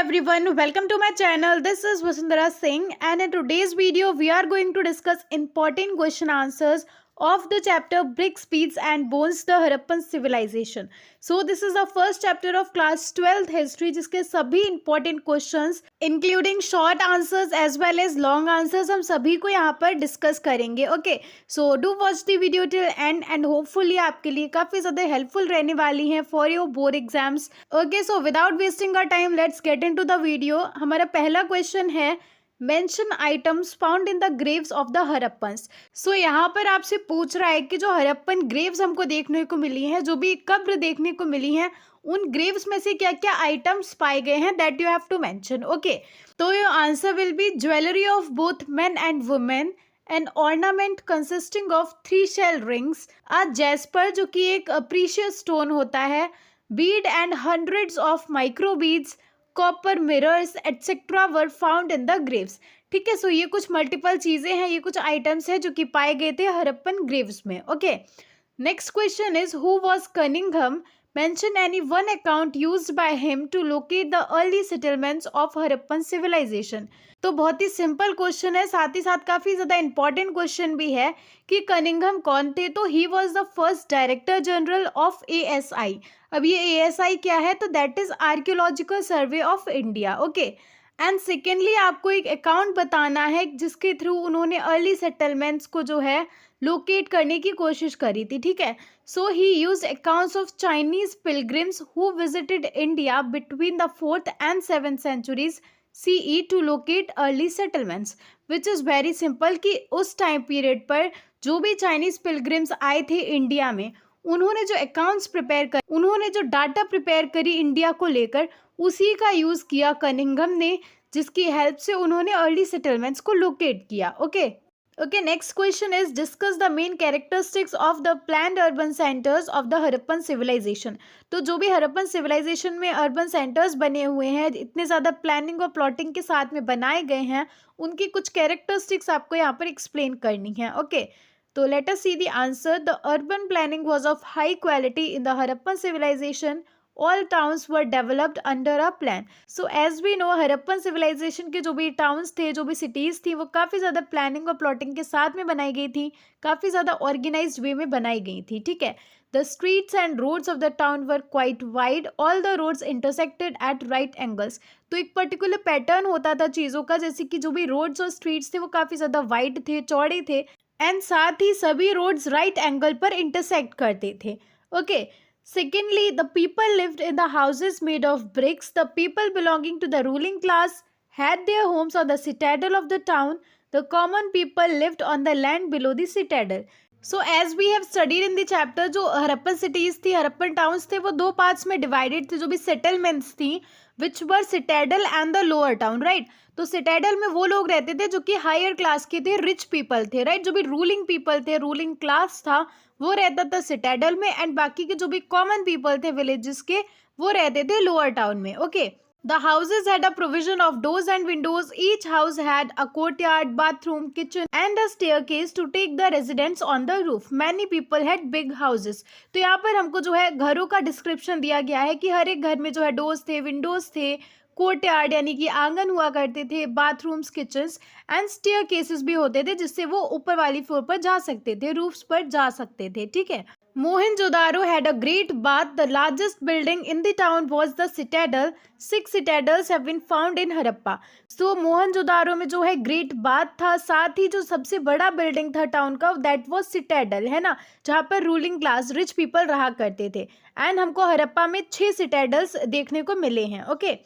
everyone, welcome to my channel. This is Vasundhara Singh, and in today's video we are going to discuss important question answers of the chapter Bricks, Beads and Bones, the Harappan Civilization. So this is the first chapter of class 12th history जिसके सभी important questions including short answers as well as long answers हम सभी को यहाँ पर discuss करेंगे. Okay, so do watch the video till end and hopefully आपके लिए काफ़ी ज़्यादा helpful रहने वाली हैं for your board exams. Okay, so without wasting our time let's get into the video. हमारा पहला question है mention items found in the graves of the Harappans. So यहाँ पर आपसे पूछ रहा है कि जो हरप्पन ग्रेव्स हमको देखने को मिली हैं, जो भी कब्र देखने को मिली हैं, उन ग्रेव्स में से क्या क्या आइटम्स पाए गए हैं that you have to mention. Okay, तो your answer will be jewellery of both men and women, an ornament consisting of 3 shell rings, a jasper जो कि एक प्रीशियस स्टोन होता है, bead and hundreds of micro beads, copper mirrors etcetera were found in the graves. ठीक है, सो ये कुछ multiple चीज़ें हैं, ये कुछ आइटम्स हैं जो कि पाए गए थे हरप्पन ग्रेव्स में. Okay, next question is who was Cunningham. Mention any one account used by him to locate the early settlements of Harappan civilisation. तो बहुत ही सिंपल क्वेश्चन है, साथ ही साथ काफ़ी ज़्यादा इंपॉर्टेंट क्वेश्चन भी है कि कनिंघम कौन थे. तो he was the first director general of ASI. अब ये ASI क्या है, तो that is archaeological survey of India. Okay, and secondly आपको एक अकाउंट बताना है जिसके थ्रू उन्होंने अर्ली सेटलमेंट्स को जो है लोकेट करने की कोशिश करी थी. ठीक है, so he used accounts of Chinese pilgrims who visited India between the 4th and 7th centuries CE to locate early settlements, which is very simple कि उस टाइम पीरियड पर जो भी चाइनीज पिलग्रिम्स आए थे इंडिया में, उन्होंने जो अकाउंट्स प्रिपेयर कर, उन्होंने जो डाटा प्रिपेयर करी इंडिया को लेकर, उसी का यूज़ किया कनिंघम ने, जिसकी हेल्प से उन्होंने अर्ली सेटलमेंट्स को लोकेट किया. Okay, next question is discuss the main characteristics of the planned urban centres of the Harappan civilisation. तो जो भी हरप्पन सिविलाइजेशन में अर्बन सेंटर्स बने हुए हैं, इतने ज़्यादा प्लानिंग और प्लॉटिंग के साथ में बनाए गए हैं, उनकी कुछ कैरेक्टरिस्टिक्स आपको यहाँ पर एक्सप्लेन करनी है. ओके, तो let us see the answer. The urban planning was of high quality in the Harappan civilization. All towns were developed under a plan. So as we know, Harappan civilization के जो भी towns थे, जो भी cities थी, वो काफ़ी ज़्यादा planning और plotting के साथ में बनाई गई थी, काफ़ी ज़्यादा organized way में बनाई गई थी. ठीक है, The streets and roads of the town were quite wide. All the roads intersected at right angles. तो एक पर्टिकुलर पैटर्न होता था चीज़ों का, जैसे कि जो भी रोड्स और स्ट्रीट्स थे वो काफ़ी ज़्यादा वाइड थे, चौड़े थे, एंड साथ ही सभी रोड्स राइट एंगल पर इंटरसेक्ट करते थे. Okay, secondly the people lived in the houses made of bricks. The people belonging to the ruling class had their homes on the citadel of the town. The common people lived on the land below the citadel. So as we have studied in the chapter, जो Harappan cities थी, Harappan towns थे, वो 2 parts में divided थे. जो भी settlements थी which were citadel and the lower town, right. तो सिटाडल में वो लोग रहते थे जो कि हायर क्लास के थे, रिच पीपल थे, राइट. जो भी रूलिंग पीपल थे, रूलिंग क्लास था, वो रहता था सिटाडल में, एंड बाकी के जो भी कॉमन पीपल थे विलेजेस के, वो रहते थे लोअर टाउन में. Okay, The houses had a provision of doors and windows. Each house had a courtyard, bathroom, kitchen and a staircase to take the residents on the roof. Many people had big houses. तो यहाँ पर हमको जो है घरों का description दिया गया है कि हर एक घर में जो है डोर्स थे, विंडोज थे, कोर्टयार्ड यानी कि आंगन हुआ करते थे, bathrooms, kitchens and staircases भी होते थे, जिससे वो ऊपर वाली फ्लोर पर जा सकते थे, रूफ्स पर जा सकते थे. ठीक है, Mohenjo-daro had a great bath. The largest building in the town was the citadel. 6 citadels have been found in Harappa. So Mohenjodaro में जो है ग्रेट बाथ था, साथ ही जो सबसे बड़ा बिल्डिंग था टाउन का, दैट वाज सिटाडल, है ना, जहाँ पर रूलिंग क्लास रिच पीपल रहा करते थे. एंड हमको हरप्पा में 6 सिटाडल्स देखने को मिले हैं. ओके,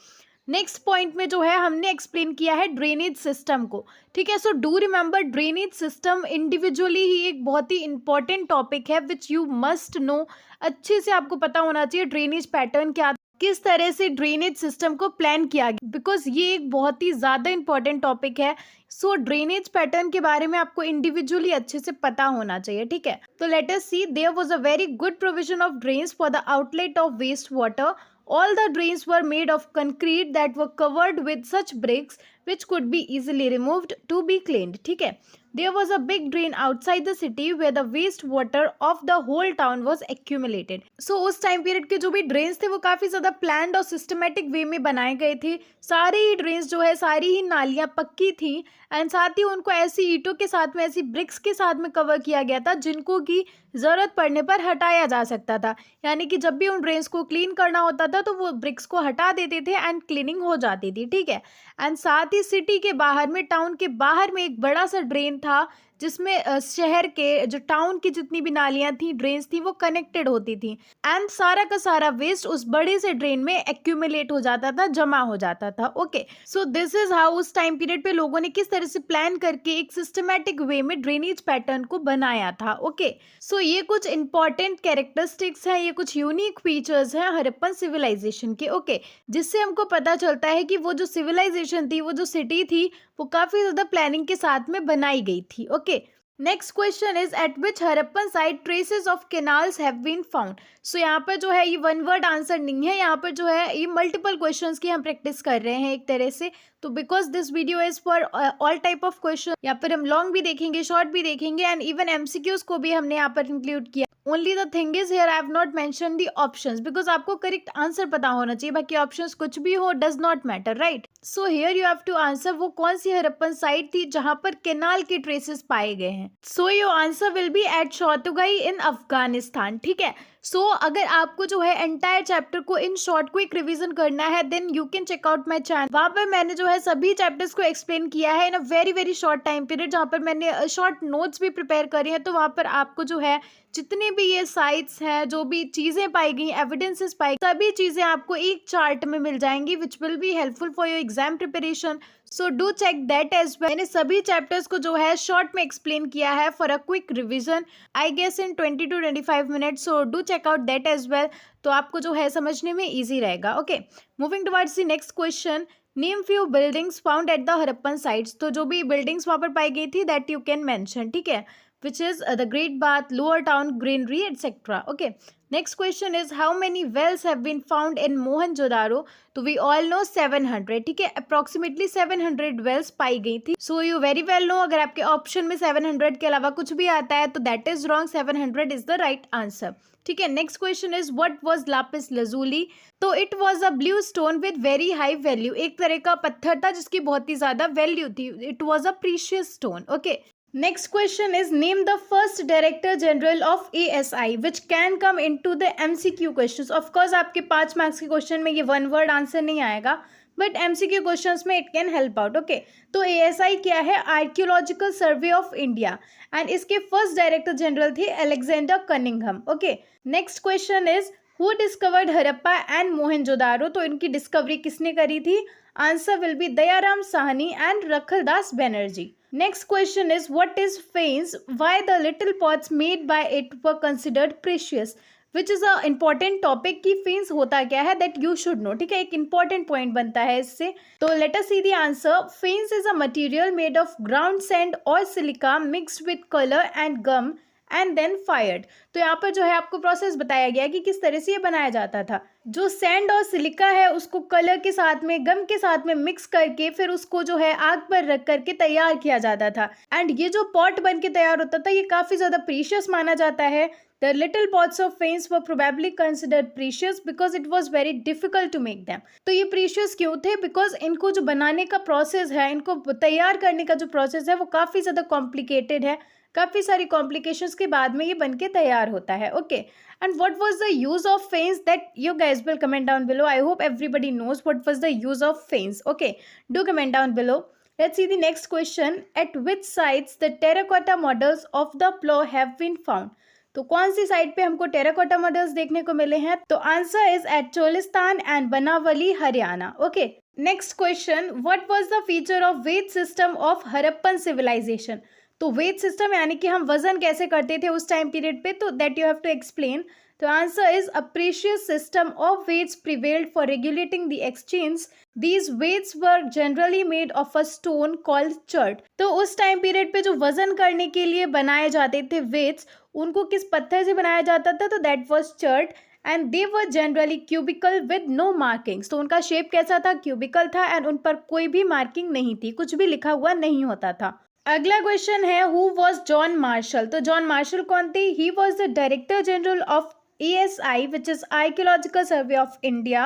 नेक्स्ट पॉइंट में जो है हमने एक्सप्लेन किया है ड्रेनेज सिस्टम को. ठीक है, so do remember drainage system individually ही एक बहुत ही इंपॉर्टेंट टॉपिक है विच यू मस्ट नो. अच्छे से आपको पता होना चाहिए ड्रेनेज पैटर्न क्या, किस तरह से ड्रेनेज सिस्टम को प्लान किया गया, बिकॉज ये एक बहुत ही ज़्यादा इंपॉर्टेंट टॉपिक है. सो ड्रेनेज पैटर्न के बारे में आपको इंडिविजुअली अच्छे से पता होना चाहिए. ठीक है, तो let us see. There was a very good provision of drains for the outlet of waste water. All the drains were made of concrete that were covered with such bricks which could be easily removed to be cleaned. ठीक है. There was a big drain outside the city where the waste water of the whole town was accumulated. So उस time period के जो भी drains थे वो काफ़ी ज़्यादा प्लान्ड और सिस्टमेटिक वे में बनाए गए थे. सारे ही ड्रेन्स जो है, सारी ही नालियाँ पक्की थी एंड साथ ही उनको ऐसी ईंटों के साथ में, ऐसी ब्रिक्स के साथ में कवर किया गया था जिनको की ज़रूरत पड़ने पर हटाया जा सकता था. यानी कि जब भी उन ड्रेन्स को क्लीन करना होता था तो वो ब्रिक्स को हटा देते थे एंड क्लीनिंग हो जाती थी. ठीक है. एंड साथ ही सिटी के बाहर में, टाउन के बाहर में एक बड़ा सा ड्रेन था जिसमें शहर के जो टाउन की जितनी भी नालियां थी, ड्रेन्स थी, वो कनेक्टेड होती थी एंड सारा का सारा वेस्ट उस बड़े से ड्रेन में एक्यूमुलेट हो जाता था, जमा हो जाता था. Okay, so this is how उस टाइम पीरियड पे लोगों ने किस तरह से प्लान करके एक सिस्टमैटिक वे में ड्रेनेज पैटर्न को बनाया था. ओके, सो ये कुछ इंपॉर्टेंट कैरेक्टरिस्टिक्स हैं, ये कुछ यूनिक फीचर्स हैं हड़प्पन सिविलाइजेशन के. ओके, जिससे हमको पता चलता है कि वो जो सिविलाइजेशन थी, वो जो सिटी थी, वो काफी ज्यादा प्लानिंग के साथ में बनाई गई थी. Okay, next question is at which Harappan site traces of canals have been found. So यहाँ पर जो है ये वन वर्ड आंसर नहीं है, यहाँ पर जो है ये मल्टीपल क्वेश्चंस की हम प्रैक्टिस कर रहे हैं एक तरह से. तो because this video is for all type of question, यहाँ पर हम लॉन्ग भी देखेंगे, शॉर्ट भी देखेंगे एंड इवन एमसीक्यूज को भी हमने यहाँ पर इंक्लूड किया. Only the thing is here I have not mention the options because आपको करेक्ट आंसर पता होना चाहिए. बाकी ऑप्शंस कुछ भी हो, does not matter, right. So here you have to answer वो कौन सी हड़प्पन साइट थी जहां पर केनाल के ट्रेसेस पाए गए हैं. So your answer will be at शौतुगाई इन अफगानिस्तान. ठीक है. सो अगर आपको जो है एंटायर चैप्टर को इन शॉर्ट क्विक रिवीजन करना है then you can check out my channel. वहां पर मैंने जो है सभी चैप्टर्स को एक्सप्लेन किया है in a very very short time period, जहां पर मैंने शॉर्ट नोट्स भी प्रिपेयर करे हैं. तो वहां पर आपको जो है जितने भी ये साइट्स हैं, जो भी चीजें पाई गई, एविडेंसेस पाई, सभी चीजें आपको एक चार्ट में मिल जाएंगी which will be helpful for your exam preparation. So do check that as well. मैंने सभी चैप्टर्स को जो है शॉर्ट में एक्सप्लेन किया है for a quick revision, I guess in 20 to 25 minutes. So do check out that as well. तो आपको जो है समझने में ईजी रहेगा. Okay, moving towards the next question. Name few buildings found at the Harappan sites. तो जो भी बिल्डिंग्स वहां पर पाई गई थी दैट यू कैन मेंशन. ठीक है, which is the Great Bath, Lower Town, Greenery, etc. Okay. Next question is how many wells have been found in Mohenjo-daro? तो we all know 700. ठीक है, approximately 700 wells पाई गई थी. So you very well know अगर आपके option में 700 के अलावा कुछ भी आता है तो that is wrong. 700 is the right answer. ठीक है. Next question is what was lapis lazuli. तो it was a blue stone with very high value. एक तरह का पत्थर था जिसकी बहुत ही ज्यादा वैल्यू थी. It was a precious stone. Okay, next question is name the first director general of ASI which can come into the MCQ questions. of course आपके 5 मार्क्स के क्वेश्चन में ये वन वर्ड आंसर नहीं आएगा but MCQ questions में it can help out. Okay, तो ASI क्या है? Archaeological survey of India and इसके फर्स्ट डायरेक्टर जनरल थे Alexander Cunningham. Okay, next question is who discovered Harappa and Mohenjodaro. तो इनकी डिस्कवरी किसने करी थी? Answer will be Dayaram Sahni and Rakhaldas Banerji. Next question is what is faience? Why the little pots made by it were considered precious? Which is a important topic कि faience होता क्या है that you should know. ठीक है, एक important point बनता है इससे. तो let us see the answer. Faience is a material made of ground sand or silica mixed with color and gum and then fired. तो यहाँ पर जो है आपको प्रोसेस बताया गया कि किस तरह से ये बनाया जाता था. जो सैंड और सिलिका है उसको कलर के साथ में, गम के साथ में मिक्स करके फिर उसको जो है आग पर रख करके तैयार किया जाता था. एंड ये जो पॉट बन के तैयार होता था ये काफ़ी ज़्यादा प्रीशियस माना जाता है. The little pots of faience were probably considered precious because it was very difficult to make them. तो ये precious क्यों थे? Because इनको जो बनाने का प्रोसेस है, इनको तैयार करने का जो प्रोसेस है वो काफ़ी ज़्यादा कॉम्प्लिकेटेड है. काफ़ी सारी कॉम्प्लिकेशंस के बाद में ये बनके तैयार होता है. Okay, and what was the use of fence? That you guys will comment down below. I hope everybody knows what was the use of fence. Okay, do comment down below. Let's see the next question. At which sites the terracotta models of the plough have been found. तो कौन सी site पे हमको terracotta models देखने को मिले हैं? तो answer is at Cholistan and Banawali, Haryana. Okay, next question. What was the feature of weight system of Harappan civilization. तो वेट सिस्टम यानी कि हम वजन कैसे करते थे उस टाइम पीरियड पे, तो that you have to explain. तो answer is a precious system of weights prevailed for regulating the exchange. These weights were generally made of a stone called chert. तो उस टाइम पीरियड पे जो वजन करने के लिए बनाए जाते थे वेट्स, उनको किस पत्थर से बनाया जाता था? तो that was chert. And they were generally cubical with no markings. तो उनका शेप कैसा था? क्यूबिकल था एंड उन पर कोई भी मार्किंग नहीं थी, कुछ भी लिखा हुआ नहीं होता था। अगला क्वेश्चन है हु वॉज जॉन मार्शल। तो जॉन मार्शल कौन थे? He was the director general of ASI, which is Archaeological Survey of India.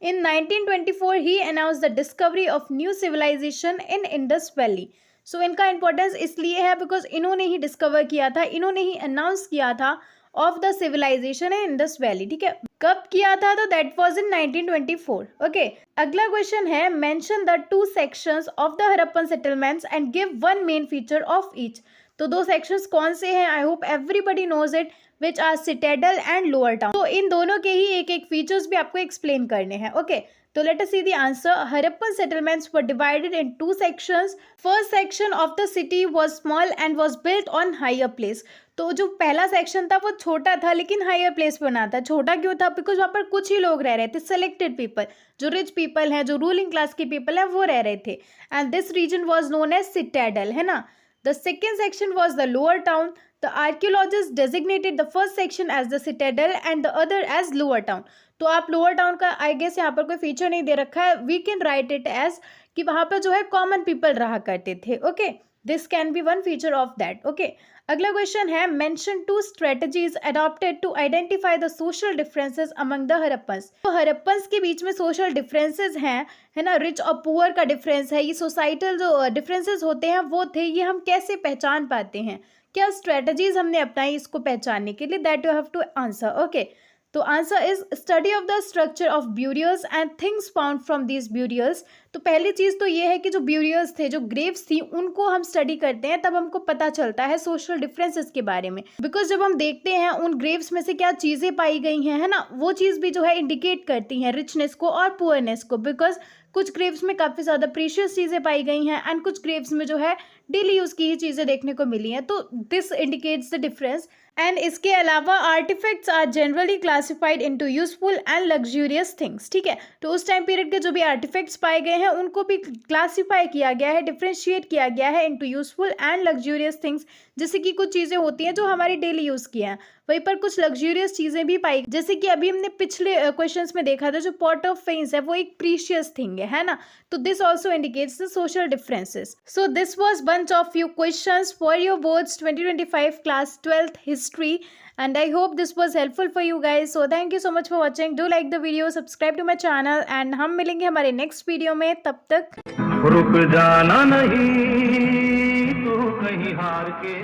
In 1924, he announced the discovery of new civilization in Indus Valley. So इनका importance इसलिए है because इन्होंने ही discover किया था, इन्होंने ही अनाउंस किया था of the civilisation in Indus valley. ठीक है, कब किया था? तो दैट वाज इन 1924। ओके, अगला क्वेश्चन है mention the 2 sections of the Harappan settlements and give 1 main feature of each. तो 2 सेक्शंस कौन से हैं? I hope everybody knows it, which are citadel and lower town. तो इन दोनों के ही एक एक फीचर्स भी आपको एक्सप्लेन करने हैं। ओके, तो let us see the answer. Harappan settlements were divided in 2 sections. First section of the city was small and was built on higher place. तो जो पहला सेक्शन था वो छोटा था लेकिन हायर प्लेस पे बना था। छोटा क्यों था? बिकॉज वहाँ पर कुछ ही लोग रह रहे थे, सेलेक्टेड पीपल, जो रिच पीपल हैं, जो रूलिंग क्लास के पीपल हैं, वो रह रहे थे। And this region was known as citadel, है ना। The second section was the lower town. The archaeologists designated the first section as the citadel and the other as lower town. तो आप लोअर टाउन का I guess यहाँ पर कोई feature नहीं दे रखा है, we can write it as कि वहाँ पर जो है कॉमन पीपल रहा करते थे। Okay, this can be one feature of that. Okay, अगला क्वेश्चन है mention 2 strategies adopted to identify the social differences among the Harappans. तो हड़प्पन्स के बीच में सोशल डिफरेंसेस हैं, है ना, रिच और पुअर का डिफरेंस है, ये सोसाइटल जो डिफरेंसेस होते हैं वो थे, ये हम कैसे पहचान पाते हैं? क्या स्ट्रेटजीज हमने अपनाई इसको पहचानने के लिए? That you have to answer. Okay, तो answer is study of the structure of burials and things found from these burials. तो पहली चीज़ तो ये है कि जो ब्यूरियल्स थे, जो ग्रेव्स थी, उनको हम स्टडी करते हैं तब हमको पता चलता है सोशल डिफरेंसेस के बारे में। बिकॉज जब हम देखते हैं उन ग्रेव्स में से क्या चीज़ें पाई गई हैं, है ना, वो चीज़ भी जो है इंडिकेट करती हैं रिचनेस को और पुअरनेस को। बिकॉज कुछ ग्रेव्स में काफ़ी ज़्यादा प्रीशियस चीज़ें पाई गई हैं एंड कुछ ग्रेव्स में जो है डेली यूज़ की ही चीज़ें देखने को मिली हैं। तो this indicates the difference. And इसके अलावा artifacts are generally classified into useful and luxurious things. ठीक है, तो उस टाइम पीरियड के जो भी आर्टिफैक्ट्स पाए गए हैं उनको भी क्लासीफाई किया गया है, डिफ्रेंशिएट किया गया है into useful and luxurious things. जैसे कि कुछ चीज़ें होती हैं जो हमारी डेली यूज़ की हैं, वहीं पर कुछ लग्जूरियस चीज़ें भी पाई, जैसे कि अभी हमने पिछले क्वेश्चंस में देखा था जो पॉट ऑफ फेंस है वो एक प्रीशियस थिंग है ना। तो this also indicates the social differences. So this was bunch of few questions for your boards 2025 class 12th history and I hope this was helpful for you guys. So thank you so much for watching. Do like the video, subscribe to my channel and हम मिलेंगे हमारे next video में। तब तक रुक जाना नहीं तो कहीं हार के